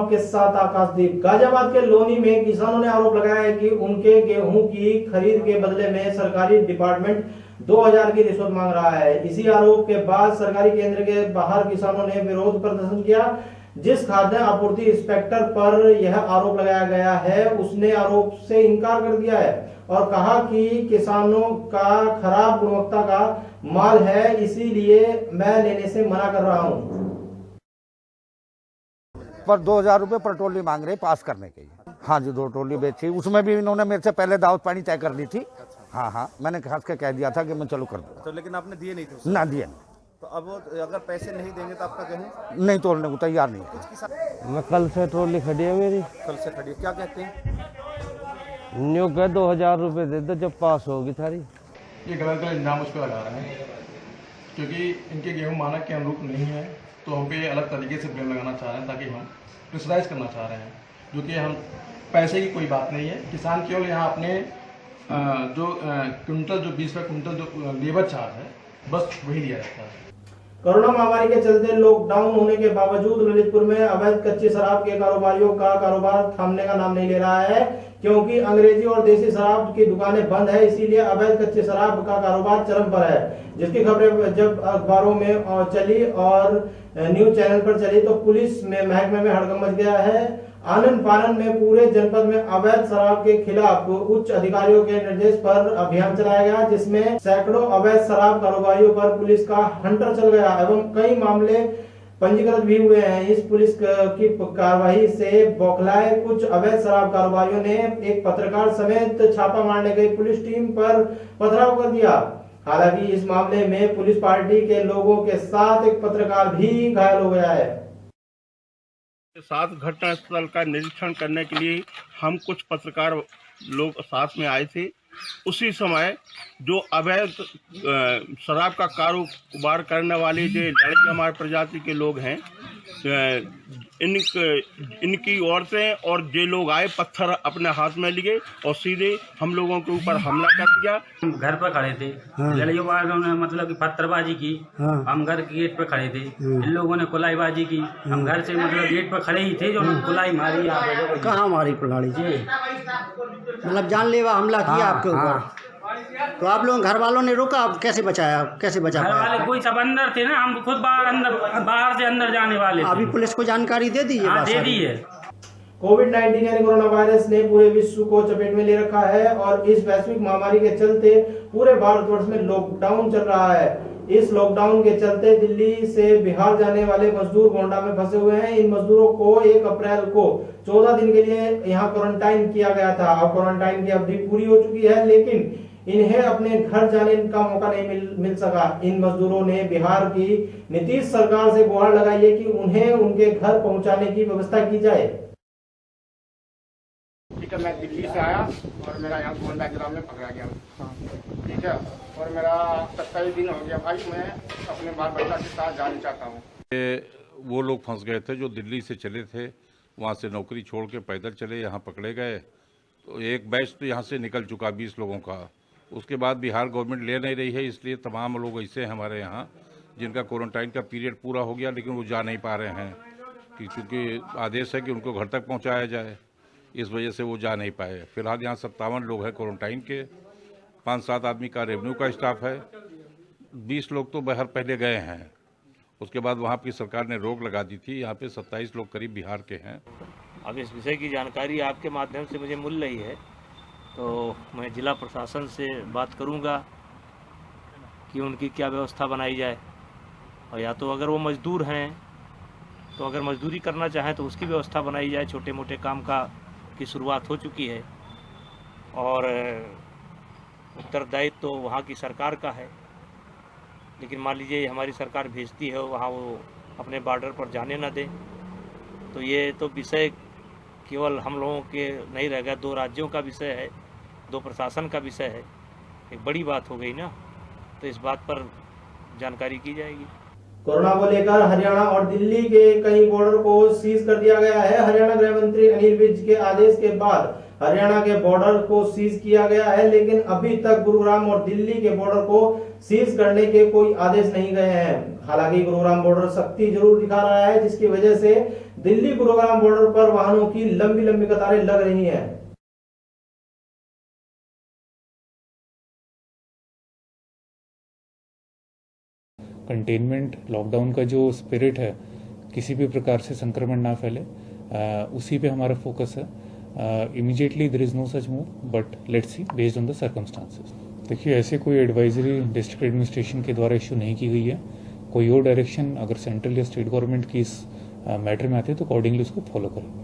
आपके साथ आकाशदीप। गाजियाबाद के लोनी में किसानों ने आरोप लगाया है कि उनके गेहूं की खरीद के बदले में सरकारी डिपार्टमेंट 2000 की रिश्वत मांग रहा है। इसी आरोप के बाद सरकारी केंद्र के बाहर किसानों ने विरोध प्रदर्शन किया। जिस खाद्य आपूर्ति इंस्पेक्टर पर यह आरोप लगाया गया है उसने आरोप से इनकार कर दिया है और कहा कि किसानों का खराब गुणवत्ता का माल है, इसीलिए मैं लेने से मना कर रहा हूं। पर 2000 रुपये पर ट्रॉली मांग रहे पास करने के लिए। हाँ जी, 2 ट्रॉली बेची, उसमें भी इन्होंने मेरे से पहले दावत पानी तय कर ली थी। हाँ, मैंने खास के कह दिया था कि मैं चलो कर दूँ। तो लेकिन आपने दिए नहीं थे? ना दिए नहीं। तो अब अगर पैसे नहीं देंगे तो आपका गेहूँ नहीं तोड़ने को तैयार नहीं। मैं कल से ट्रॉली खड़ी है मेरी। कल से खड़ी है, क्या कहते हैं? न्यू कह 2000 रुपये दे दो जब पास होगी थारी। ये गलत इल्जाम उस पर लगा रहे हैं क्योंकि इनके गेहूं मानक के अनुरूप नहीं है, तो हम पे अलग तरीके से ब्लेम लगाना चाह रहे हैं ताकि हम प्रेशराइज करना चाह रहे हैं, जो कि हम पैसे की कोई बात नहीं है। किसान केवल यहाँ अपने जो क्विंटल जो 20 रुपये क्विंटल जो लेबर चार्ज है बस वही दिया जाता है। कोरोना महामारी के चलते लॉकडाउन होने के बावजूद ललितपुर में अवैध कच्ची शराब के कारोबारियों का कारोबार थमने का नाम नहीं ले रहा है, क्योंकि अंग्रेजी और देसी शराब की दुकानें बंद है, इसीलिए अवैध कच्ची शराब का कारोबार चरम पर है। जिसकी खबरें जब अखबारों में चली और न्यूज चैनल पर चली तो पुलिस में महकमे में हड़कंप मच गया है। आनन फानन में पूरे जनपद में अवैध शराब के खिलाफ उच्च अधिकारियों के निर्देश पर अभियान चलाया गया, जिसमें सैकड़ों अवैध शराब कारोबारियों पर पुलिस का हंटर चल गया एवं कई मामले पंजीकृत भी हुए हैं। इस पुलिस की कार्रवाई से बौखलाए कुछ अवैध शराब कारोबारियों ने एक पत्रकार समेत छापा मारने गई पुलिस टीम पर पथराव कर दिया। हालांकि इस मामले में पुलिस पार्टी के लोगों के साथ एक पत्रकार भी घायल हो गया है। साथ घटनास्थल का निरीक्षण करने के लिए हम कुछ पत्रकार लोग साथ में आए थे। उसी समय जो अवैध शराब का कारोबार करने वाले जो लड़के हमारे प्रजाति के लोग हैं, इनकी औरतें और जो लोग आए पत्थर अपने हाथ में लिए और सीधे हम लोगों के ऊपर हमला कर दिया। हम घर पर खड़े थे, लड़कियों वालों ने मतलब कि पत्थरबाजी की। हम घर के गेट पर खड़े थे, इन लोगों ने कुलाईबाजी की। हम घर से मतलब गेट पर खड़े ही थे, जो कुलाई मारी। कहाँ मारी कुल्हाड़ी जी? मतलब जानलेवा हमला किया आपके ऊपर। तो आप लोग घर वालों ने रोका, आप कैसे बचाया? कैसे बचा? घर वाले कोई सब अंदर थे ना, हम खुद बाहर से अंदर जाने वाले थे। अभी पुलिस को जानकारी दे दी है? हाँ, दे दी है। कोविड-19 यानी कोरोना वायरस ने पूरे विश्व को चपेट में ले रखा है और इस वैश्विक महामारी के चलते पूरे भारतवर्ष में लॉकडाउन चल रहा है। इस लॉकडाउन के चलते दिल्ली से बिहार जाने वाले मजदूर गोंडा में फंसे हुए हैं। इन मजदूरों को 1 अप्रैल को 14 दिन के लिए यहाँ क्वारंटाइन किया गया था। अब क्वारंटाइन की अवधि पूरी हो चुकी है, लेकिन इन्हें अपने घर जाने का मौका नहीं मिल सका। इन मजदूरों ने बिहार की नीतीश सरकार से गुहार लगाई है कि उन्हें उनके घर पहुंचाने की व्यवस्था की जाए। ठीक है, मैं दिल्ली से आया और मेरा यहाँ गोंडा जिला में पकड़ा गया। ठीक है, और मेरा 27 दिन हो गया भाई, मैं अपने बाल बच्चा के साथ जाना चाहता हूँ। वो लोग फंस गए थे जो दिल्ली से चले थे, वहाँ से नौकरी छोड़ के पैदल चले, यहाँ पकड़े गए। तो एक बैच तो यहाँ से निकल चुका 20 लोगों का। उसके बाद बिहार गवर्नमेंट ले नहीं रही है, इसलिए तमाम लोग ऐसे हैं हमारे यहाँ जिनका क्वारंटाइन का पीरियड पूरा हो गया, लेकिन वो जा नहीं पा रहे हैं क्योंकि आदेश है कि उनको घर तक पहुँचाया जाए, इस वजह से वो जा नहीं पाए। फिलहाल यहाँ 57 लोग हैं क्वारंटाइन के, 5-7 आदमी का रेवेन्यू का स्टाफ है। 20 लोग तो बाहर पहले गए हैं, उसके बाद वहाँ की सरकार ने रोक लगा दी थी। यहाँ पे 27 लोग करीब बिहार के हैं। अब इस विषय की जानकारी आपके माध्यम से मुझे मिल रही है, तो मैं जिला प्रशासन से बात करूंगा कि उनकी क्या व्यवस्था बनाई जाए। और या तो अगर वो मजदूर हैं तो अगर मजदूरी करना चाहें तो उसकी व्यवस्था बनाई जाए। छोटे मोटे काम की शुरुआत हो चुकी है और उत्तरदायित्व तो वहाँ की सरकार का है, लेकिन मान लीजिए हमारी सरकार भेजती है वहाँ वो अपने बॉर्डर पर जाने ना दे, तो ये तो विषय केवल हम लोगों के नहीं रह गया, 2 राज्यों का विषय है, 2 प्रशासन का विषय है। एक बड़ी बात हो गई ना, तो इस बात पर जानकारी की जाएगी। कोरोना को लेकर हरियाणा और दिल्ली के कई बॉर्डर को सीज कर दिया गया है। हरियाणा गृह मंत्री अनिल विज के आदेश के बाद हरियाणा के बॉर्डर को सीज किया गया है, लेकिन अभी तक गुरुग्राम और दिल्ली के बॉर्डर को सीज करने के कोई आदेश नहीं गए हैं। हालांकि गुरुग्राम बॉर्डर सख्ती जरूर दिखा रहा है, जिसकी वजह से दिल्ली गुरुग्राम बॉर्डर पर वाहनों की लंबी लंबी कतारें लग रही हैं। कंटेनमेंट लॉकडाउन का जो स्पिरिट है, किसी भी प्रकार से संक्रमण ना फैले, उसी पे हमारा फोकस है। Immediately there is no such move, but let's see based on the circumstances. देखिए, ऐसे कोई एडवाइजरी डिस्ट्रिक्ट एडमिनिस्ट्रेशन के द्वारा इशू नहीं की गई है। कोई और डायरेक्शन अगर सेंट्रल या स्टेट गवर्नमेंट की इस मैटर में आते हैं तो अकॉर्डिंगली उसको फॉलो करेंगे।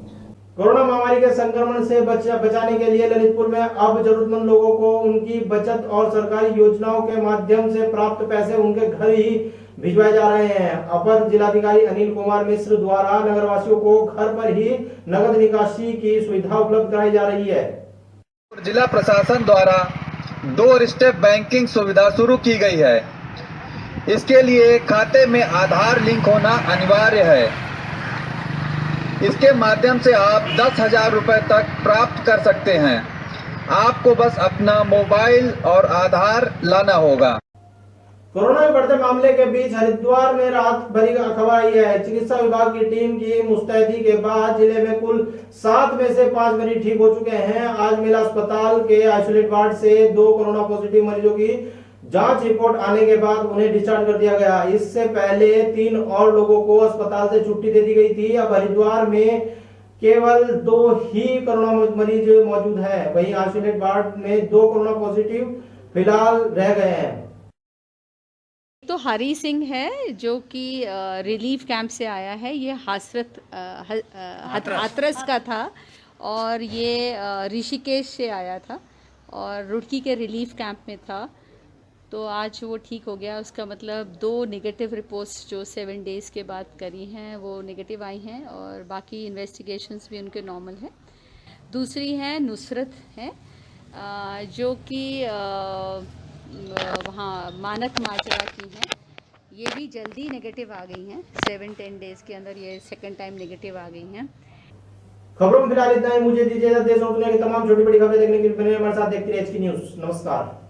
कोरोना महामारी के संक्रमण से बचाने के लिए ललितपुर में अब जरूरतमंद लोगों को उनकी बचत और सरकारी योजनाओं के माध्यम से प्राप्त पैसे उनके घर ही भिजवाए जा रहे हैं। अपर जिलाधिकारी अनिल कुमार मिश्र द्वारा नगरवासियों को घर पर ही नगद निकासी की सुविधा उपलब्ध कराई जा रही है। जिला प्रशासन द्वारा 2 स्टेप बैंकिंग सुविधा शुरू की गई है। इसके लिए खाते में आधार लिंक होना अनिवार्य है। इसके माध्यम से आप 10,000 रुपए तक प्राप्त कर सकते हैं। आपको बस अपना मोबाइल और आधार लाना होगा। कोरोना के बढ़ते मामले के बीच हरिद्वार में राहत भरी खबर आई है। चिकित्सा विभाग की टीम की मुस्तैदी के बाद जिले में कुल 7 में से 5 मरीज ठीक हो चुके हैं। आज मेला अस्पताल के आइसोलेट वार्ड से 2 कोरोना पॉजिटिव मरीजों की जांच रिपोर्ट आने के बाद उन्हें डिस्चार्ज कर दिया गया। इससे पहले 3 और लोगों को अस्पताल से छुट्टी दे दी गई थी। अब हरिद्वार में केवल 2 ही कोरोना मरीज मौजूद है। वहीं आइसोलेट वार्ड में 2 कोरोना पॉजिटिव फिलहाल रह गए हैं। तो हरी सिंह है जो कि रिलीफ कैंप से आया है। ये हाथरस का था और ये ऋषिकेश से आया था और रुड़की के रिलीफ कैंप में था। तो आज वो ठीक हो गया। उसका मतलब 2 नेगेटिव रिपोर्ट्स जो 7 डेज़ के बाद करी हैं वो नेगेटिव आई हैं और बाकी इन्वेस्टिगेशंस भी उनके नॉर्मल है। दूसरी है नुसरत है जो कि वहाँ मानक माजरा की हैं। ये भी जल्दी नेगेटिव आ गई हैं। 7-10 डेज़ के अंदर ये सेकंड टाइम नेगेटिव आ गई हैं। खबरों में फिलहाल इतना ही। मुझे दीजिए देश और दुनिया की तमाम छोटी बड़ी खबरें देखने के लिए हमारे साथ देखते रहिए HK न्यूज़। नमस्कार।